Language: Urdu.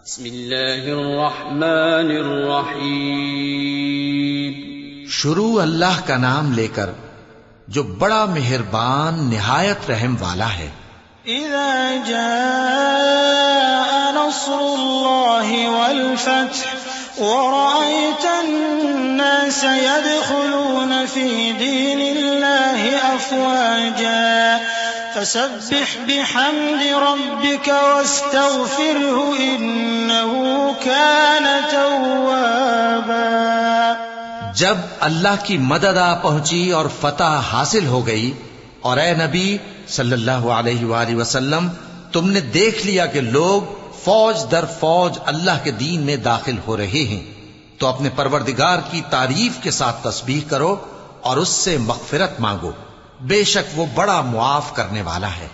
بسم اللہ الرحمن الرحیم. شروع اللہ کا نام لے کر جو بڑا مہربان نہایت رحم والا ہے. اذا جاء نصر اللہ والفتح ورأيت الناس يدخلون في دين الله أفواجا فسبح بحمد ربك واستغفره إنه كان توابا. جب اللہ کی مدد آ پہنچی اور فتح حاصل ہو گئی اور اے نبی صلی اللہ علیہ وآلہ وسلم تم نے دیکھ لیا کہ لوگ فوج در فوج اللہ کے دین میں داخل ہو رہے ہیں تو اپنے پروردگار کی تعریف کے ساتھ تسبیح کرو اور اس سے مغفرت مانگو، بے شک وہ بڑا معاف کرنے والا ہے.